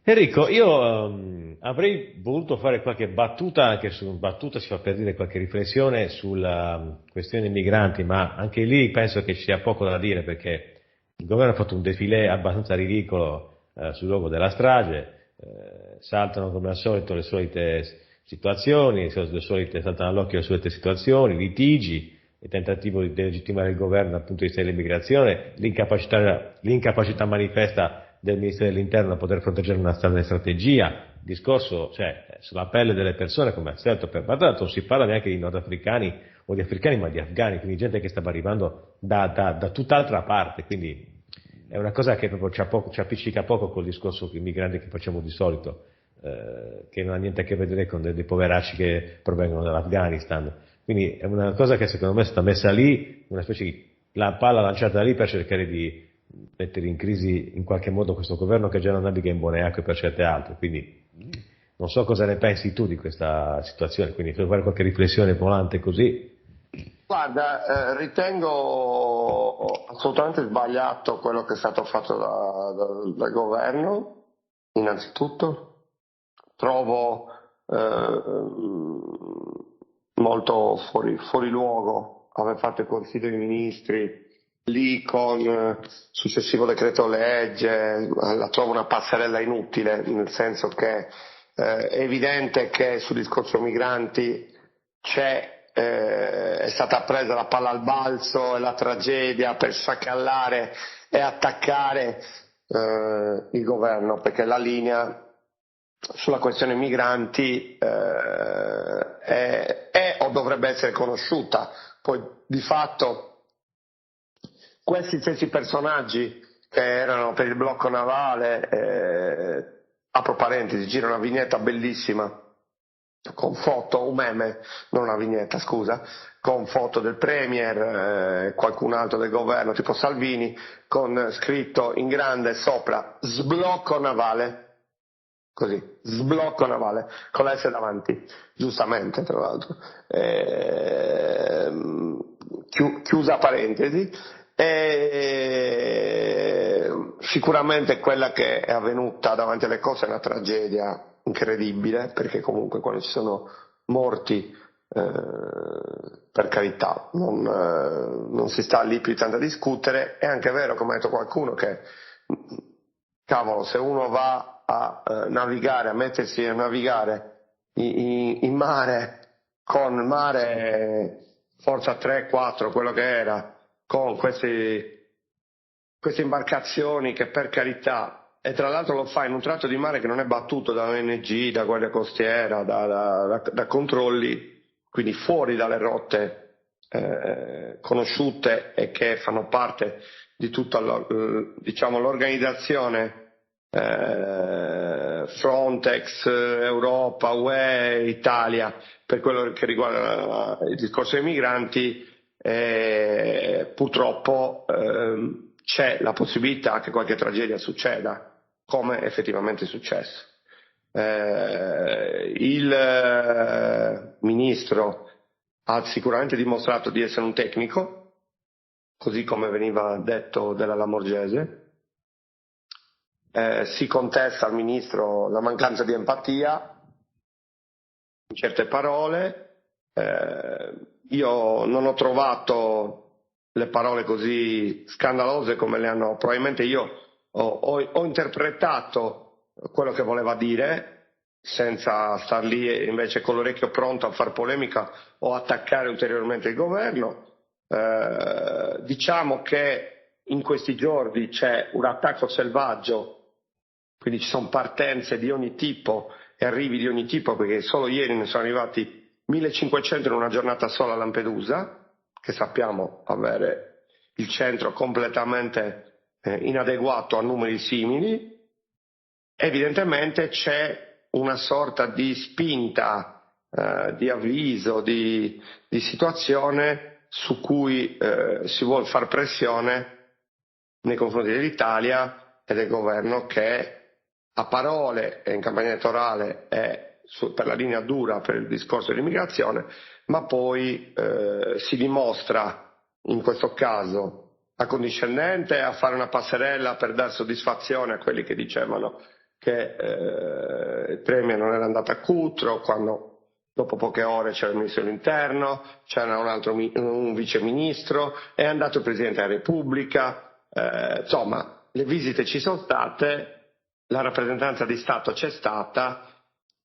Enrico, io avrei voluto fare qualche battuta, anche su battuta si fa per dire qualche riflessione sulla questione dei migranti, ma anche lì penso che ci sia poco da dire, perché il governo ha fatto un defilé abbastanza ridicolo sul luogo della strage, saltano come al solito le solite situazioni, saltano all'occhio le solite situazioni, litigi, il tentativo di delegittimare il governo dal punto di vista dell'immigrazione, l'incapacità manifesta del Ministero dell'Interno a poter fronteggiare una strategia, il discorso, cioè, sulla pelle delle persone, come al solito, tra l'altro non si parla neanche di nordafricani o di africani, ma di afghani, quindi gente che stava arrivando da tutt'altra parte, quindi è una cosa che proprio ci appiccica poco col discorso sui migranti che facciamo di solito, che non ha niente a che vedere con dei poveracci che provengono dall'Afghanistan. Quindi è una cosa che secondo me è stata messa lì, una specie di la palla lanciata lì per cercare di mettere in crisi in qualche modo questo governo che già non naviga in buone acque per certe altre. Quindi non so cosa ne pensi tu di questa situazione, quindi puoi fare qualche riflessione volante così. Guarda, ritengo assolutamente sbagliato quello che è stato fatto dal governo, innanzitutto. Trovo molto fuori luogo aver fatto il Consiglio dei Ministri lì con successivo decreto legge, la trovo una passerella inutile, nel senso che è evidente che sul discorso migranti è stata presa la palla al balzo e la tragedia per sciacallare e attaccare il governo, perché la linea sulla questione migranti è o dovrebbe essere conosciuta. Poi di fatto questi stessi personaggi che erano per il blocco navale, apro parentesi, gira una vignetta bellissima con foto, un meme, non una vignetta, scusa, con foto del Premier, qualcun altro del governo, tipo Salvini, con scritto in grande sopra sblocco navale, così, sblocco navale, con la S davanti, giustamente tra l'altro, chiusa parentesi, sicuramente quella che è avvenuta davanti alle cose è una tragedia incredibile, perché comunque quando ci sono morti, per carità, non si sta lì più tanto a discutere. È anche vero, come ha detto qualcuno, che cavolo, se uno va a navigare, a mettersi a navigare in mare, con mare forza 3, 4, quello che era, con queste imbarcazioni che per carità, e tra l'altro lo fa in un tratto di mare che non è battuto da ONG, da Guardia Costiera, da controlli, quindi fuori dalle rotte conosciute e che fanno parte di tutta l'organizzazione Frontex, Europa, UE, Italia, per quello che riguarda il discorso dei migranti. Purtroppo c'è la possibilità che qualche tragedia succeda, come effettivamente è successo. Il ministro ha sicuramente dimostrato di essere un tecnico, così come veniva detto della Lamorgese. Si contesta al ministro la mancanza di empatia in certe parole. Io non ho trovato le parole così scandalose come le hanno, probabilmente io ho interpretato quello che voleva dire senza star lì invece con l'orecchio pronto a far polemica o attaccare ulteriormente il governo. Diciamo che in questi giorni c'è un attacco selvaggio, quindi ci sono partenze di ogni tipo e arrivi di ogni tipo, perché solo ieri ne sono arrivati 1500 in una giornata sola a Lampedusa, che sappiamo avere il centro completamente inadeguato a numeri simili. Evidentemente c'è una sorta di spinta, di avviso, di situazione su cui si vuole far pressione nei confronti dell'Italia e del governo, che a parole e in campagna elettorale è per la linea dura per il discorso dell'immigrazione, ma poi si dimostra in questo caso accondiscendente a fare una passerella per dare soddisfazione a quelli che dicevano che il Premier non era andato a Cutro, quando dopo poche ore c'era il Ministro dell'Interno, c'era un vice ministro, è andato il Presidente della Repubblica. insomma, le visite ci sono state, la rappresentanza di Stato c'è stata,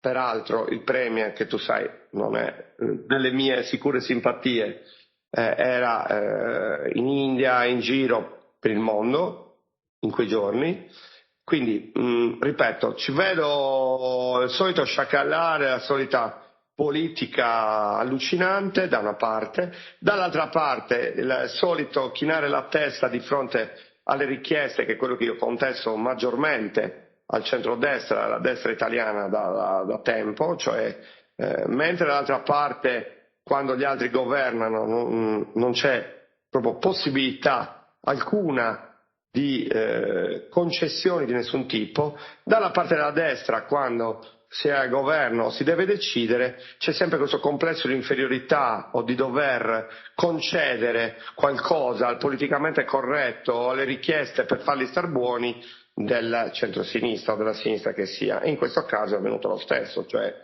peraltro il Premier, che tu sai non è delle mie sicure simpatie, era in India, in giro per il mondo in quei giorni. Quindi, ripeto, ci vedo il solito sciacallare, la solita politica allucinante da una parte, dall'altra parte il solito chinare la testa di fronte alle richieste, che è quello che io contesto maggiormente al centrodestra, alla destra italiana da tempo, cioè mentre dall'altra parte, quando gli altri governano, non c'è proprio possibilità alcuna di concessioni di nessun tipo, dalla parte della destra, quando si è al governo si deve decidere, c'è sempre questo complesso di inferiorità o di dover concedere qualcosa al politicamente corretto o alle richieste per farli star buoni del centro-sinistra o della sinistra che sia. E in questo caso è avvenuto lo stesso, cioè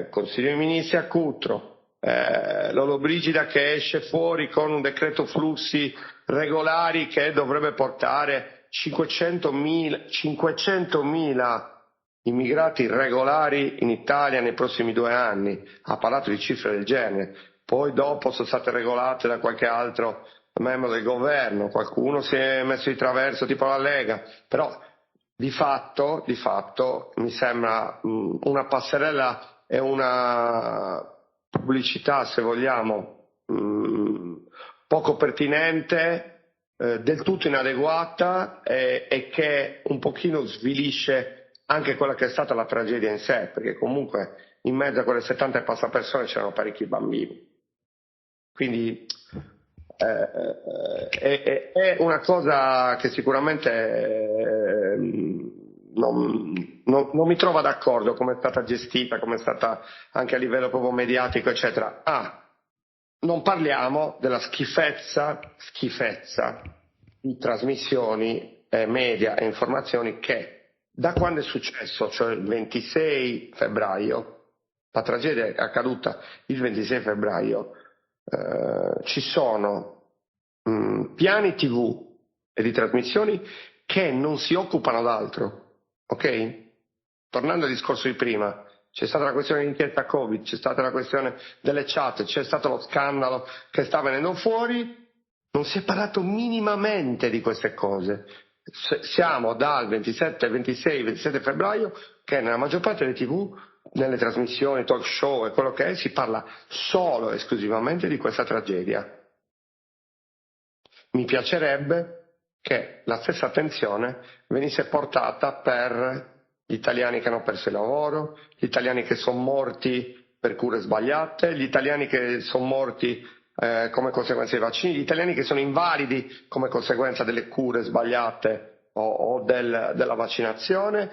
Consiglio dei Ministri a Cutro, Lollobrigida che esce fuori con un decreto flussi regolari che dovrebbe portare 500.000 immigrati regolari in Italia nei prossimi 2 anni. Ha parlato di cifre del genere, poi dopo sono state regolate da qualche altro membro del governo, qualcuno si è messo di traverso tipo la Lega, però di fatto mi sembra una passerella e una pubblicità, se vogliamo, poco pertinente, del tutto inadeguata e che un pochino svilisce anche quella che è stata la tragedia in sé, perché comunque in mezzo a quelle 70 e passa persone c'erano parecchi bambini. Quindi è una cosa che sicuramente non mi trova d'accordo come è stata gestita, come è stata anche a livello proprio mediatico, eccetera. Non parliamo della schifezza di trasmissioni, media e informazioni che da quando è successo, cioè il 26 febbraio, la tragedia è accaduta il 26 febbraio, ci sono piani TV e di trasmissioni che non si occupano d'altro, ok? Tornando al discorso di prima, c'è stata la questione dell'inchiesta Covid, c'è stata la questione delle chat, c'è stato lo scandalo che sta venendo fuori, non si è parlato minimamente di queste cose. Siamo dal 27, 26, 27 febbraio che nella maggior parte delle TV, nelle trasmissioni, talk show e quello che è, si parla solo e esclusivamente di questa tragedia. Mi piacerebbe che la stessa attenzione venisse portata per gli italiani che hanno perso il lavoro, gli italiani che sono morti per cure sbagliate, gli italiani che sono morti come conseguenza dei vaccini, gli italiani che sono invalidi come conseguenza delle cure sbagliate o della vaccinazione,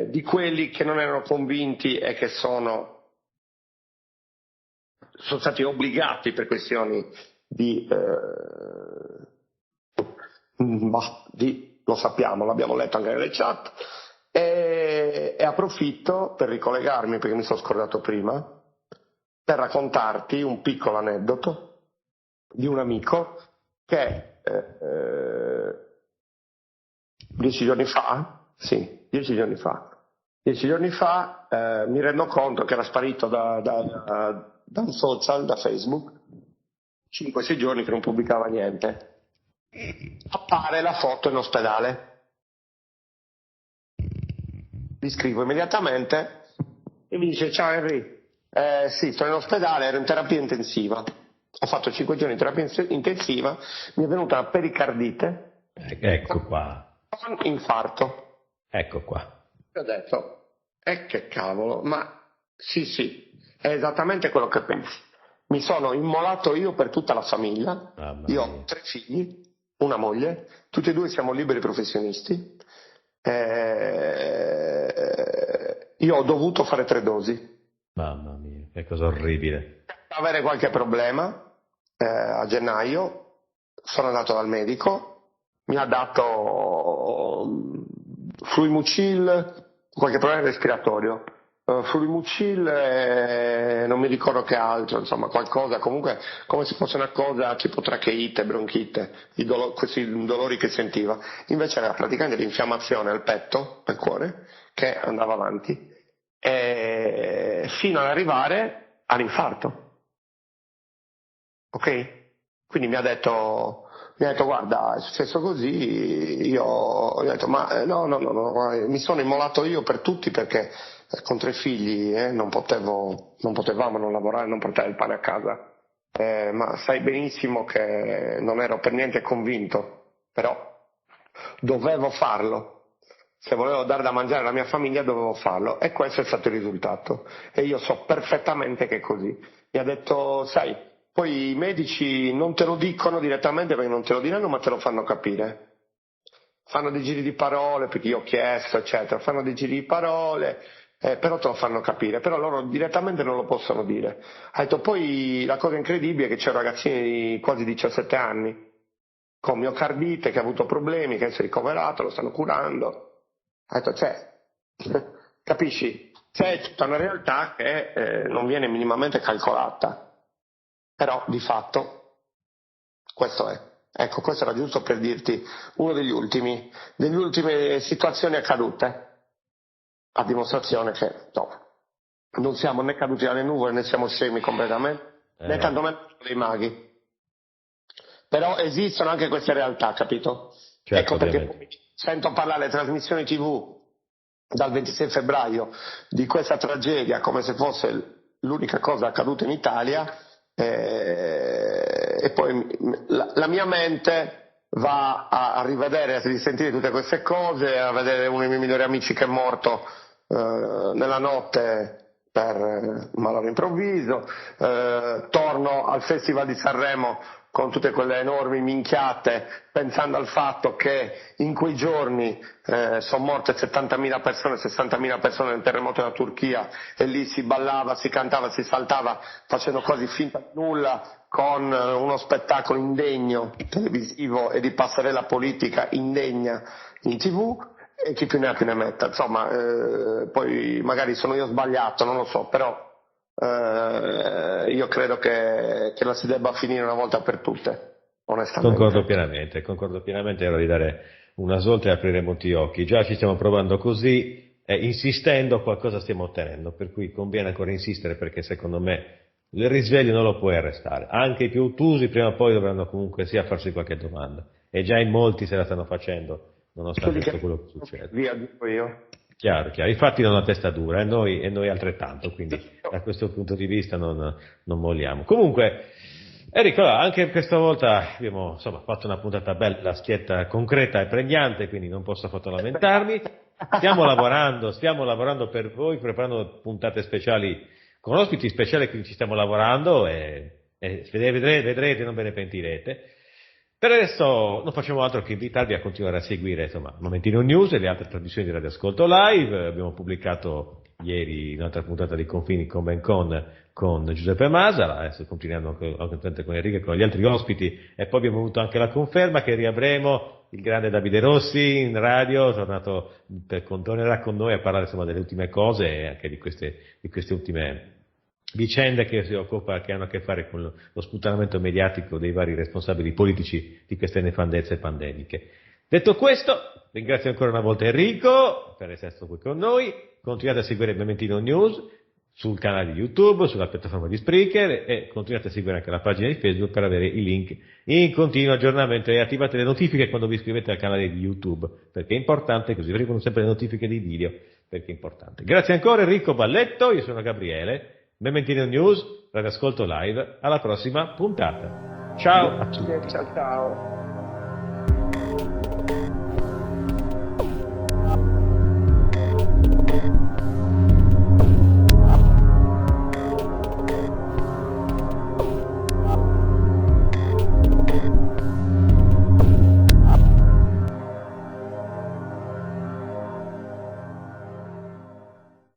di quelli che non erano convinti e che sono stati obbligati per questioni lo sappiamo, l'abbiamo letto anche nelle chat, e approfitto per ricollegarmi, perché mi sono scordato prima, per raccontarti un piccolo aneddoto di un amico che 10 giorni fa mi rendo conto che era sparito da un social, da Facebook, 5-6 giorni che non pubblicava niente. Appare la foto in ospedale. Gli scrivo immediatamente e mi dice: ciao Henry, sì, sono in ospedale, ero in terapia intensiva, ho fatto 5 giorni di terapia intensiva, mi è venuta una pericardite, ecco qua, con infarto. Ecco qua. Ho detto: che cavolo, ma sì, è esattamente quello che pensi. Mi sono immolato io per tutta la famiglia. Io ho 3 figli, una moglie, tutti e 2 siamo liberi professionisti. Io ho dovuto fare 3 dosi. Mamma mia, che cosa orribile. Avere qualche problema, a gennaio sono andato dal medico, mi ha dato Fluimucil, qualche problema respiratorio. Furimucil, non mi ricordo che altro, insomma qualcosa, comunque come se fosse una cosa tipo tracheite, bronchite, questi dolori che sentiva. Invece era praticamente l'infiammazione al petto, al cuore, che andava avanti, fino ad arrivare all'infarto. Ok? Quindi mi ha detto guarda, è successo così, io ho detto ma no, mi sono immolato io per tutti perché con 3 figli non potevamo non lavorare, non portare il pane a casa, ma sai benissimo che non ero per niente convinto, però dovevo farlo. Se volevo dare da mangiare alla mia famiglia dovevo farlo, e questo è stato il risultato, e io so perfettamente che è così. Mi ha detto, sai, poi i medici non te lo dicono direttamente perché non te lo diranno, ma te lo fanno capire. Fanno dei giri di parole, perché io ho chiesto, eccetera, fanno dei giri di parole, però te lo fanno capire, però loro direttamente non lo possono dire. Ha detto, poi la cosa incredibile è che c'è un ragazzino di quasi 17 anni, con miocardite, che ha avuto problemi, che si è ricoverato, lo stanno curando. Ha detto, capisci? C'è tutta una realtà che non viene minimamente calcolata, però di fatto questo è. Ecco, questo era giusto per dirti uno delle ultime situazioni accadute, a dimostrazione che non siamo né caduti dalle nuvole né siamo scemi completamente, né tantomeno dei maghi. Però esistono anche queste realtà, capito? Certo, ecco perché ovviamente. sento parlare alle trasmissioni TV dal 26 febbraio di questa tragedia come se fosse l'unica cosa accaduta in Italia, e poi la mia mente va a rivedere, a risentire tutte queste cose, a vedere uno dei miei migliori amici che è morto nella notte per malore improvviso, torno al Festival di Sanremo con tutte quelle enormi minchiate, pensando al fatto che in quei giorni sono morte 70.000 persone, 60.000 persone nel terremoto della Turchia, e lì si ballava, si cantava, si saltava, facendo quasi finta di nulla, con uno spettacolo indegno televisivo e di passerella politica indegna in TV, e chi più ne ha più ne metta. Insomma, poi magari sono io sbagliato, non lo so, però io credo che la si debba finire una volta per tutte, onestamente. Concordo pienamente, è ora di dare una svolta e aprire molti occhi. Già ci stiamo provando così, insistendo qualcosa stiamo ottenendo, per cui conviene ancora insistere, perché secondo me il risveglio non lo puoi arrestare. Anche i più ottusi prima o poi dovranno comunque sia farsi qualche domanda, e già in molti se la stanno facendo, nonostante tutto quello che succede. Via, dico io. Chiaro, i fatti non hanno testa dura, e noi altrettanto, quindi da questo punto di vista non molliamo. Comunque, Enrico, anche questa volta abbiamo fatto una puntata bella, schietta, concreta e pregnante, quindi non posso affatto lamentarmi. Stiamo lavorando per voi, preparando puntate speciali con ospiti speciali, quindi ci stiamo lavorando, e vedrete, non ve ne pentirete. Per adesso non facciamo altro che invitarvi a continuare a seguire Momentino News e le altre trasmissioni di Radio Ascolto Live. Abbiamo pubblicato ieri un'altra puntata di Confini con Bencon con Giuseppe Masala, adesso continuiamo con Enrico e con gli altri ospiti, e poi abbiamo avuto anche la conferma che riavremo il grande Davide Rossi in radio, tornerà con noi a parlare delle ultime cose e anche di queste ultime vicende che hanno a che fare con lo sputtanamento mediatico dei vari responsabili politici di queste nefandezze pandemiche. Detto questo, ringrazio ancora una volta Enrico per essere stato qui con noi. Continuate a seguire Momentino News sul canale di YouTube, sulla piattaforma di Spreaker, e continuate a seguire anche la pagina di Facebook per avere i link in continuo aggiornamento, e attivate le notifiche quando vi iscrivete al canale di YouTube, perché è importante, così arrivano sempre le notifiche dei video, perché è importante. Grazie ancora Enrico Balletto, io sono Gabriele. Momentino News, Radio Ascolto Live, alla prossima puntata. Ciao a tutti. Ciao.